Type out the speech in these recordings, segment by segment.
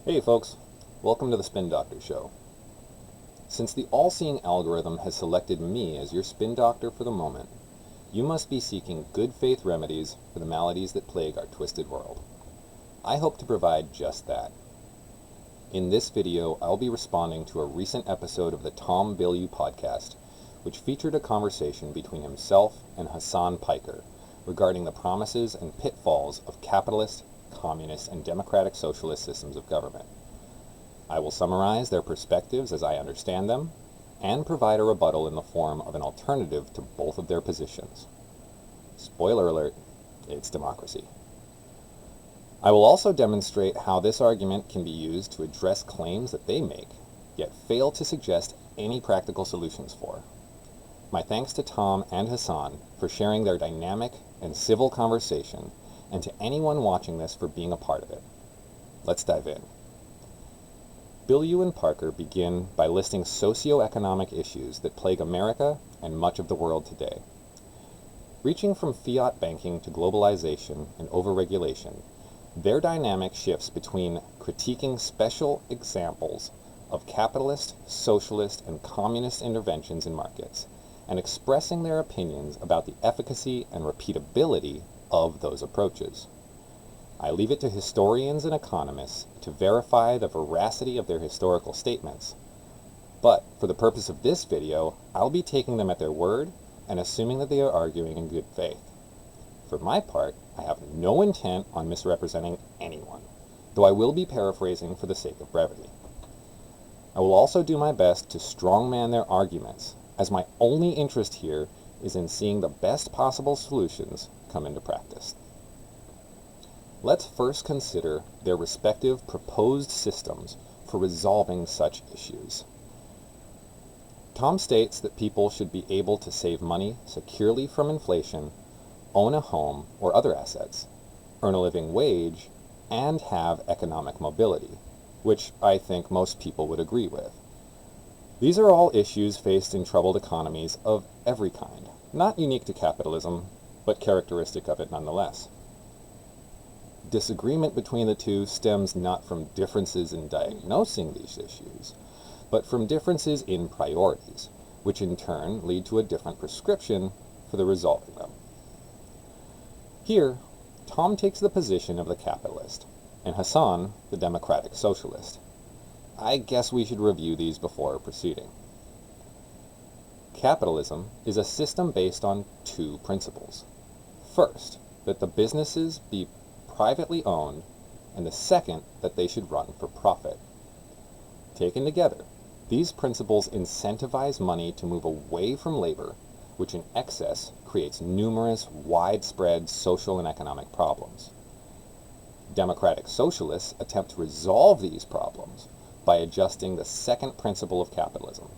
Hey folks, welcome to the Spin Doctor Show. Since the all-seeing algorithm has selected me as your spin doctor for the moment, you must be seeking good faith remedies for the maladies that plague our twisted world. I hope to provide just that. In this video, I'll be responding to a recent episode of the Tom Bilyeu podcast, which featured a conversation between himself and Hasan Piker regarding the promises and pitfalls of capitalist, communist, and democratic socialist systems of government. I will summarize their perspectives as I understand them, and provide a rebuttal in the form of an alternative to both of their positions. Spoiler alert, it's democracy. I will also demonstrate how this argument can be used to address claims that they make, yet fail to suggest any practical solutions for. My thanks to Tom and Hasan for sharing their dynamic and civil conversation, and to anyone watching this for being a part of it. Let's dive in. Bilyeu and Piker begin by listing socioeconomic issues that plague America and much of the world today. Reaching from fiat banking to globalization and overregulation, their dynamic shifts between critiquing special examples of capitalist, socialist, and communist interventions in markets, and expressing their opinions about the efficacy and repeatability of those approaches. I leave it to historians and economists to verify the veracity of their historical statements, but for the purpose of this video, I'll be taking them at their word and assuming that they are arguing in good faith. For my part, I have no intent on misrepresenting anyone, though I will be paraphrasing for the sake of brevity. I will also do my best to strongman their arguments, as my only interest here is in seeing the best possible solutions come into practice. Let's first consider their respective proposed systems for resolving such issues. Tom states that people should be able to save money securely from inflation, own a home or other assets, earn a living wage, and have economic mobility, which I think most people would agree with. These are all issues faced in troubled economies of every kind, not unique to capitalism, but characteristic of it nonetheless. Disagreement between the two stems not from differences in diagnosing these issues, but from differences in priorities, which in turn lead to a different prescription for the resolving them. Here, Tom takes the position of the capitalist, and Hasan the democratic socialist. I guess we should review these before proceeding. Capitalism is a system based on two principles. First, that the businesses be privately owned, and the second, that they should run for profit. Taken together, these principles incentivize money to move away from labor, which in excess creates numerous widespread social and economic problems. Democratic socialists attempt to resolve these problems by adjusting the second principle of capitalism,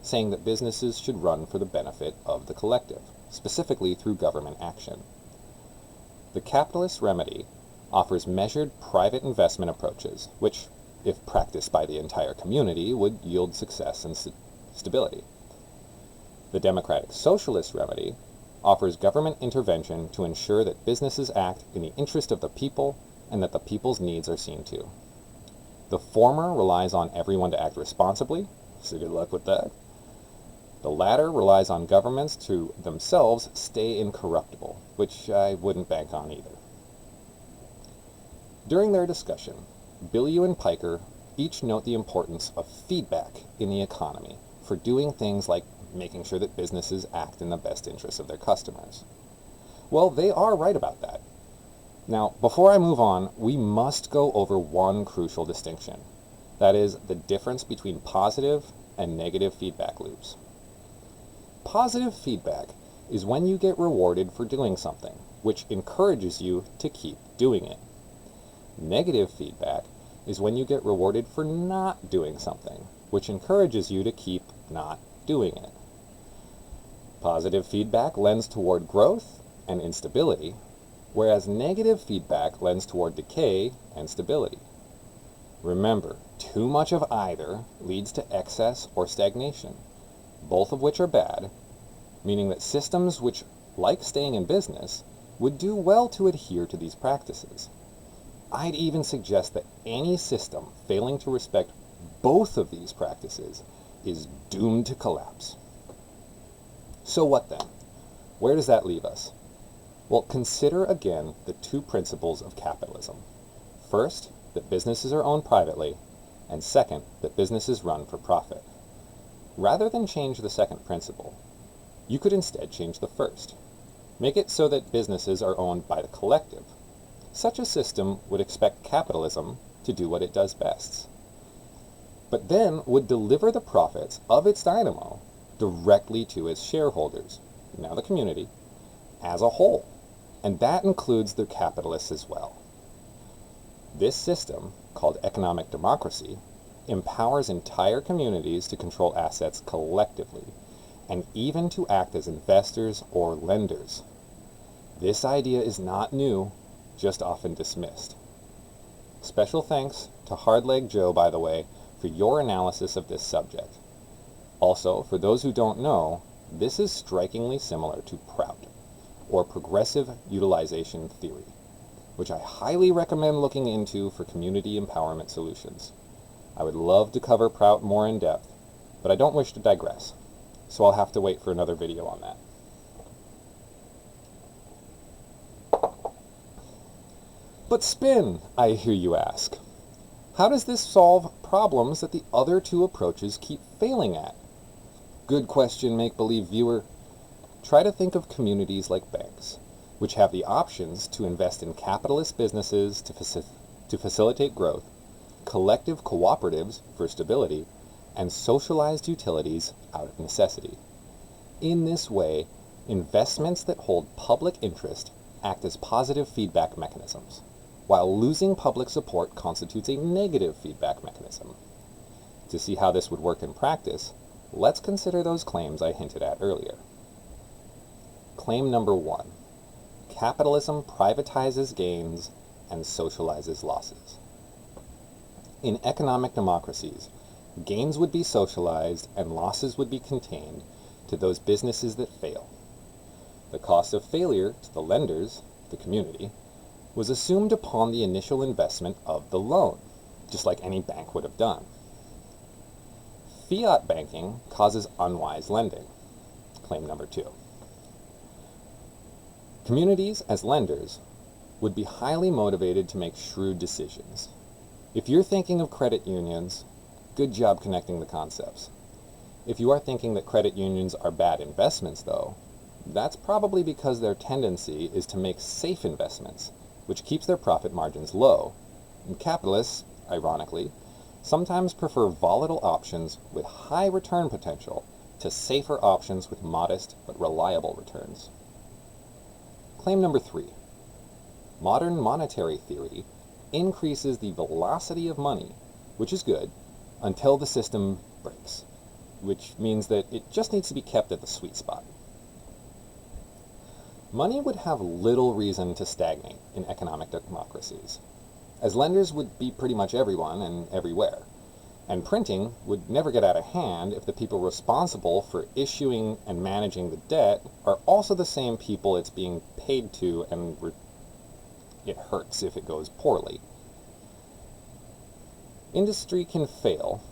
saying that businesses should run for the benefit of the collective, specifically through government action. The capitalist remedy offers measured private investment approaches, which, if practiced by the entire community, would yield success and stability. The democratic socialist remedy offers government intervention to ensure that businesses act in the interest of the people and that the people's needs are seen to. The former relies on everyone to act responsibly, so good luck with that. The latter relies on governments to themselves stay incorruptible, which I wouldn't bank on either. During their discussion, Bilyeu and Piker each note the importance of feedback in the economy for doing things like making sure that businesses act in the best interests of their customers. Well, they are right about that. Now, before I move on, we must go over one crucial distinction. That is, the difference between positive and negative feedback loops. Positive feedback is when you get rewarded for doing something, which encourages you to keep doing it. Negative feedback is when you get rewarded for not doing something, which encourages you to keep not doing it. Positive feedback lends toward growth and instability, whereas negative feedback lends toward decay and stability. Remember, too much of either leads to excess or stagnation, both of which are bad, meaning that systems which like staying in business would do well to adhere to these practices. I'd even suggest that any system failing to respect both of these practices is doomed to collapse. So what then? Where does that leave us? Well, consider again the two principles of capitalism. First, that businesses are owned privately, and second, that businesses run for profit. Rather than change the second principle, you could instead change the first. Make it so that businesses are owned by the collective. Such a system would expect capitalism to do what it does best, but then would deliver the profits of its dynamo directly to its shareholders, now the community, as a whole, and that includes the capitalists as well. This system, called economic democracy, empowers entire communities to control assets collectively, and even to act as investors or lenders. This idea is not new, just often dismissed. Special thanks to Hardleg Joe, by the way, for your analysis of this subject. Also, for those who don't know, this is strikingly similar to Prout, or progressive utilization theory, which I highly recommend looking into for community empowerment solutions. I would love to cover Prout more in depth, but I don't wish to digress, so I'll have to wait for another video on that. But spin, I hear you ask. How does this solve problems that the other two approaches keep failing at? Good question, make-believe viewer. Try to think of communities like banks, which have the options to invest in capitalist businesses to facilitate growth, collective cooperatives for stability, and socialized utilities out of necessity. In this way, investments that hold public interest act as positive feedback mechanisms, while losing public support constitutes a negative feedback mechanism. To see how this would work in practice, let's consider those claims I hinted at earlier. Claim number 1. Capitalism privatizes gains and socializes losses. In economic democracies, gains would be socialized and losses would be contained to those businesses that fail. The cost of failure to the lenders, the community, was assumed upon the initial investment of the loan, just like any bank would have done. Fiat banking causes unwise lending. Claim number 2. Communities, as lenders, would be highly motivated to make shrewd decisions. If you're thinking of credit unions, good job connecting the concepts. If you are thinking that credit unions are bad investments, though, that's probably because their tendency is to make safe investments, which keeps their profit margins low, and capitalists, ironically, sometimes prefer volatile options with high return potential to safer options with modest but reliable returns. Claim number 3. Modern monetary theory increases the velocity of money, which is good, until the system breaks, which means that it just needs to be kept at the sweet spot. Money would have little reason to stagnate in economic democracies, as lenders would be pretty much everyone and everywhere, and printing would never get out of hand if the people responsible for issuing and managing the debt are also the same people it's being paid to, and it hurts if it goes poorly. Industry can fail,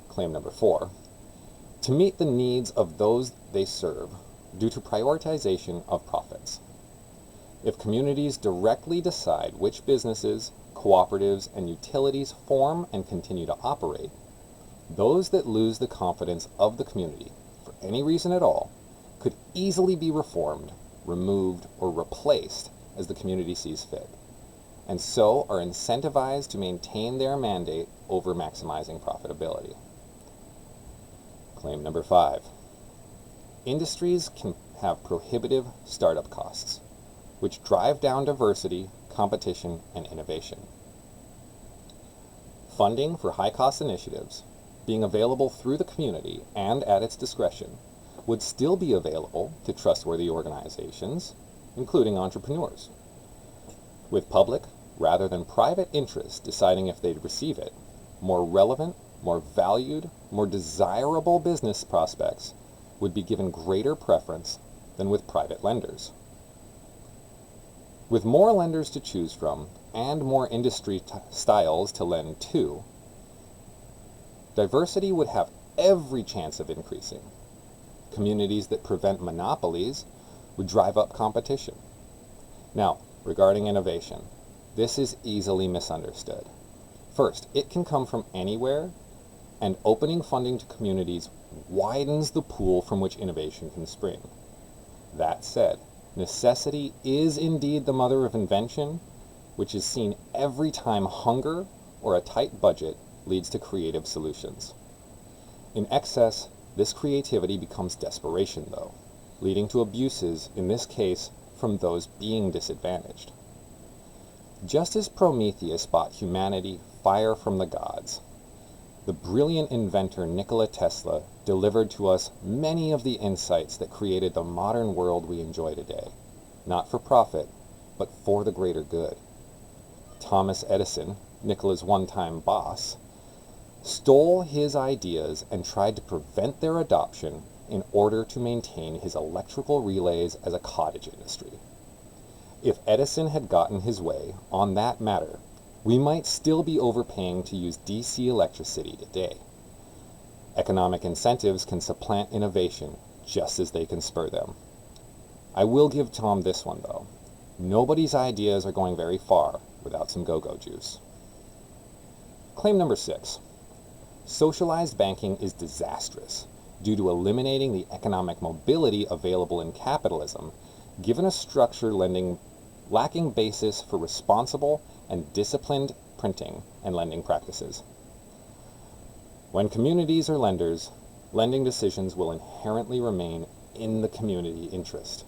claim number 4, to meet the needs of those they serve due to prioritization of profits. If communities directly decide which businesses, cooperatives, and utilities form and continue to operate, those that lose the confidence of the community, for any reason at all, could easily be reformed, removed, or replaced as the community sees fit, and so are incentivized to maintain their mandate over maximizing profitability. Claim number 5. Industries can have prohibitive startup costs, which drive down diversity, competition, and innovation. Funding for high-cost initiatives, being available through the community and at its discretion, would still be available to trustworthy organizations, including entrepreneurs. With public rather than private interests deciding if they'd receive it, more relevant, more valued, more desirable business prospects would be given greater preference than with private lenders. With more lenders to choose from, and more industry styles to lend to, diversity would have every chance of increasing. Communities that prevent monopolies would drive up competition. Now, regarding innovation, this is easily misunderstood. First, it can come from anywhere, and opening funding to communities widens the pool from which innovation can spring. That said, necessity is indeed the mother of invention, which is seen every time hunger or a tight budget leads to creative solutions. In excess, this creativity becomes desperation, though, leading to abuses, in this case, from those being disadvantaged. Just as Prometheus brought humanity fire from the gods, the brilliant inventor Nikola Tesla delivered to us many of the insights that created the modern world we enjoy today, not for profit, but for the greater good. Thomas Edison, Nikola's one-time boss, stole his ideas and tried to prevent their adoption in order to maintain his electrical relays as a cottage industry. If Edison had gotten his way on that matter, we might still be overpaying to use DC electricity today. Economic incentives can supplant innovation just as they can spur them. I will give Tom this one, though. Nobody's ideas are going very far without some go-go juice. Claim number 6. Socialized banking is disastrous due to eliminating the economic mobility available in capitalism, given a structure lacking basis for responsible and disciplined printing and lending practices. When communities are lenders, lending decisions will inherently remain in the community interest.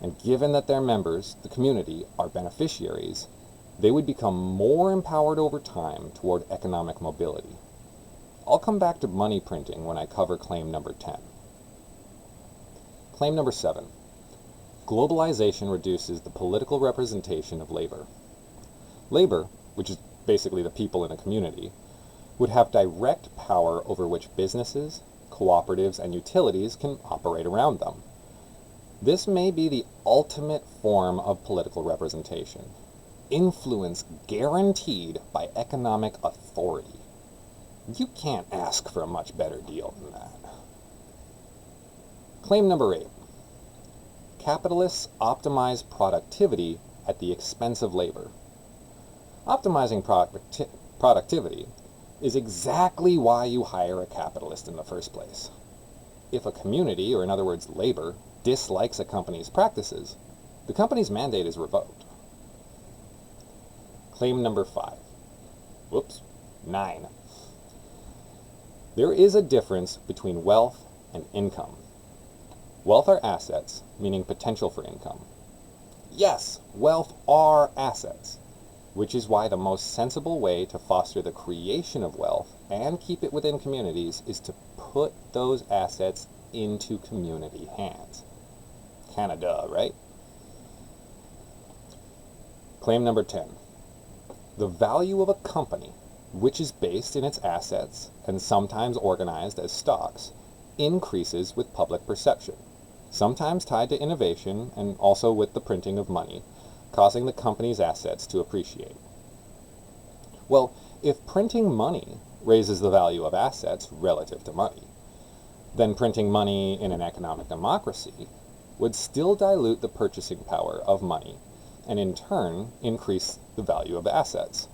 And given that their members, the community, are beneficiaries, they would become more empowered over time toward economic mobility. I'll come back to money printing when I cover claim number 10. Claim number 7. Globalization reduces the political representation of labor. Labor, which is basically the people in a community, would have direct power over which businesses, cooperatives, and utilities can operate around them. This may be the ultimate form of political representation, influence guaranteed by economic authority. You can't ask for a much better deal than that. Claim number 8. Capitalists optimize productivity at the expense of labor. Optimizing productivity is exactly why you hire a capitalist in the first place. If a community, or in other words labor, dislikes a company's practices, the company's mandate is revoked. Claim number 9. There is a difference between wealth and income. Wealth are assets, meaning potential for income. Yes, wealth are assets, which is why the most sensible way to foster the creation of wealth and keep it within communities is to put those assets into community hands. Kinda duh, right? Claim number 10. The value of a company, which is based in its assets and sometimes organized as stocks, increases with public perception, sometimes tied to innovation and also with the printing of money, causing the company's assets to appreciate. Well, if printing money raises the value of assets relative to money, then printing money in an economic democracy would still dilute the purchasing power of money and in turn increase the value of assets.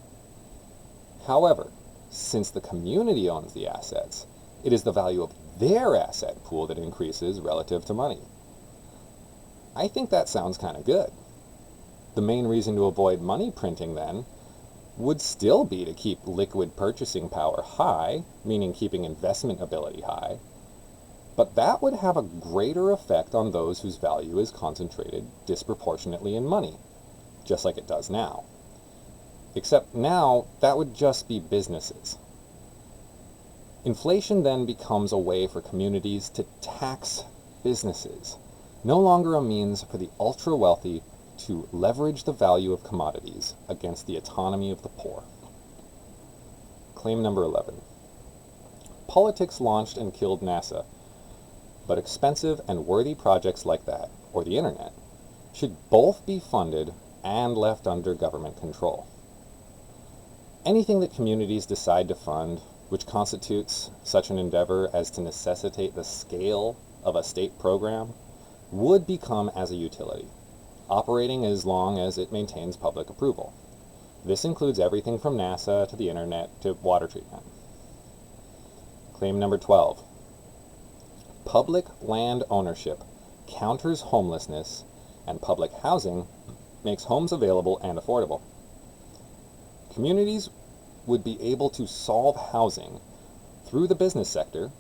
However, since the community owns the assets, it is the value of their asset pool that increases relative to money. I think that sounds kind of good. The main reason to avoid money printing, then, would still be to keep liquid purchasing power high, meaning keeping investment ability high, but that would have a greater effect on those whose value is concentrated disproportionately in money, just like it does now. Except now, that would just be businesses. Inflation then becomes a way for communities to tax businesses, no longer a means for the ultra-wealthy to leverage the value of commodities against the autonomy of the poor. Claim number 11. Politics launched and killed NASA, but expensive and worthy projects like that, or the internet, should both be funded and left under government control. Anything that communities decide to fund, which constitutes such an endeavor as to necessitate the scale of a state program, would become as a utility, operating as long as it maintains public approval. This includes everything from NASA to the internet to water treatment. Claim number 12. Public land ownership counters homelessness, and public housing makes homes available and affordable. Communities would be able to solve housing through the business sector,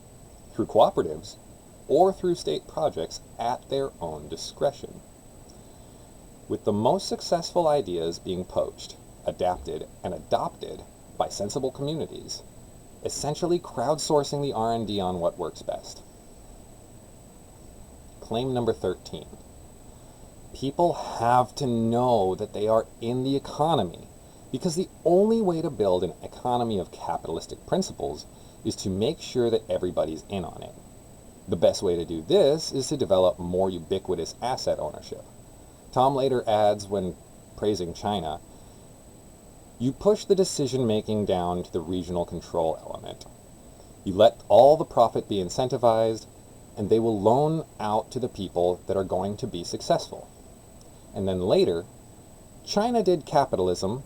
through cooperatives, or through state projects at their own discretion. With the most successful ideas being poached, adapted, and adopted by sensible communities, essentially crowdsourcing the R&D on what works best. Claim number 13. People have to know that they are in the economy, because the only way to build an economy of capitalistic principles is to make sure that everybody's in on it. The best way to do this is to develop more ubiquitous asset ownership. Tom later adds, when praising China, "You push the decision-making down to the regional control element. You let all the profit be incentivized, and they will loan out to the people that are going to be successful." And then later, China did capitalism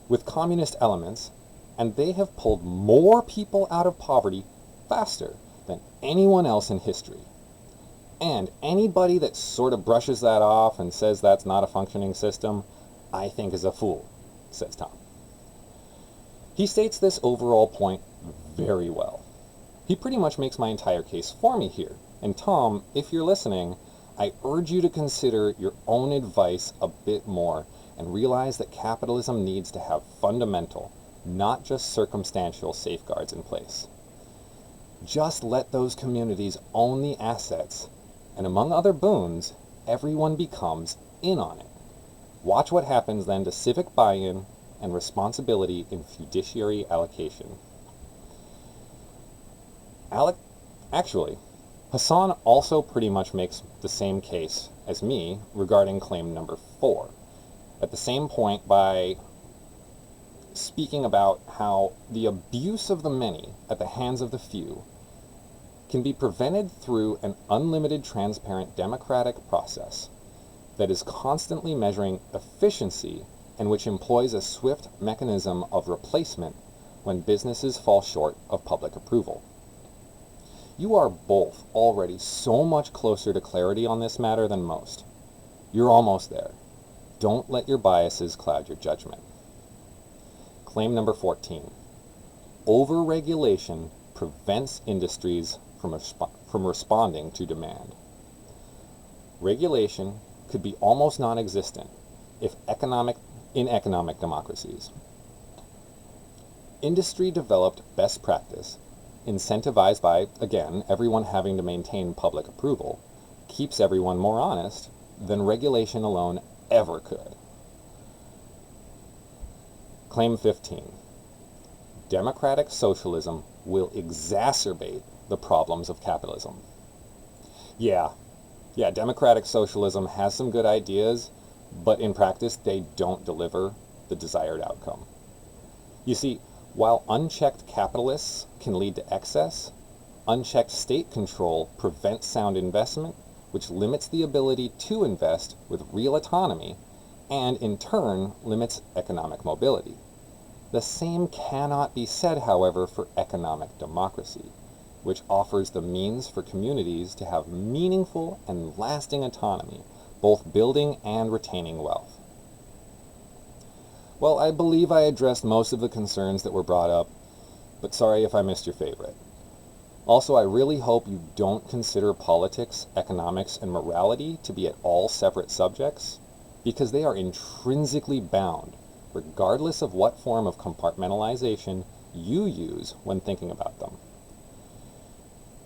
with communist elements, and they have pulled more people out of poverty faster than anyone else in history. And anybody that sort of brushes that off and says that's not a functioning system, I think is a fool, says Tom. He states this overall point very well. He pretty much makes my entire case for me here. And Tom, if you're listening, I urge you to consider your own advice a bit more and realize that capitalism needs to have fundamental, not just circumstantial safeguards in place. Just let those communities own the assets, and among other boons, everyone becomes in on it. Watch what happens then to civic buy-in and responsibility in fiduciary allocation. Actually, Hasan also pretty much makes the same case as me regarding claim number 4. At the same point, by speaking about how the abuse of the many at the hands of the few can be prevented through an unlimited, transparent, democratic process that is constantly measuring efficiency and which employs a swift mechanism of replacement when businesses fall short of public approval. You are both already so much closer to clarity on this matter than most. You're almost there. Don't let your biases cloud your judgment. Claim number 14. Overregulation prevents industries from responding to demand. Regulation could be almost non-existent in economic democracies. Industry developed best practice, incentivized by, again, everyone having to maintain public approval, keeps everyone more honest than regulation alone ever could. Claim 15. Democratic socialism will exacerbate the problems of capitalism. Yeah, democratic socialism has some good ideas, but in practice they don't deliver the desired outcome. You see, while unchecked capitalists can lead to excess, unchecked state control prevents sound investment, which limits the ability to invest with real autonomy, and in turn limits economic mobility. The same cannot be said, however, for economic democracy, which offers the means for communities to have meaningful and lasting autonomy, both building and retaining wealth. Well, I believe I addressed most of the concerns that were brought up, but sorry if I missed your favorite. Also, I really hope you don't consider politics, economics, and morality to be at all separate subjects, because they are intrinsically bound, regardless of what form of compartmentalization you use when thinking about them.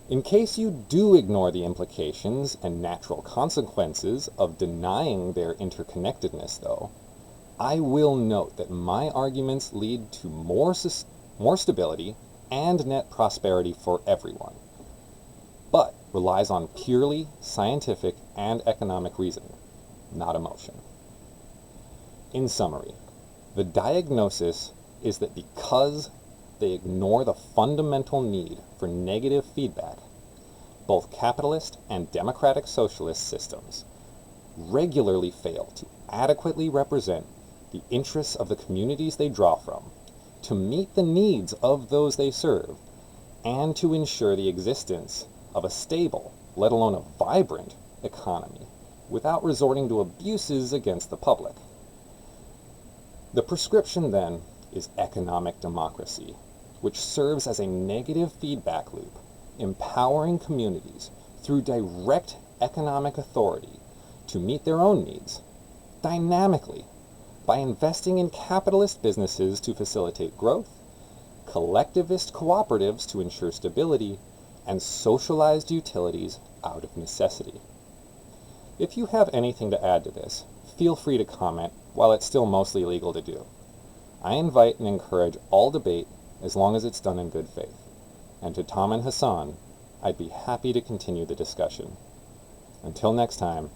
In case you do ignore the implications and natural consequences of denying their interconnectedness, though, I will note that my arguments lead to more stability and net prosperity for everyone, but relies on purely scientific and economic reasoning, not emotion. In summary, the diagnosis is that because they ignore the fundamental need for negative feedback, both capitalist and democratic socialist systems regularly fail to adequately represent the interests of the communities they draw from, to meet the needs of those they serve, and to ensure the existence of a stable, let alone a vibrant, economy without resorting to abuses against the public. The prescription, then, is economic democracy, which serves as a negative feedback loop, empowering communities through direct economic authority to meet their own needs, dynamically, by investing in capitalist businesses to facilitate growth, collectivist cooperatives to ensure stability, and socialized utilities out of necessity. If you have anything to add to this, feel free to comment while it's still mostly legal to do. I invite and encourage all debate as long as it's done in good faith. And to Tom and Hasan, I'd be happy to continue the discussion. Until next time,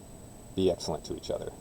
be excellent to each other.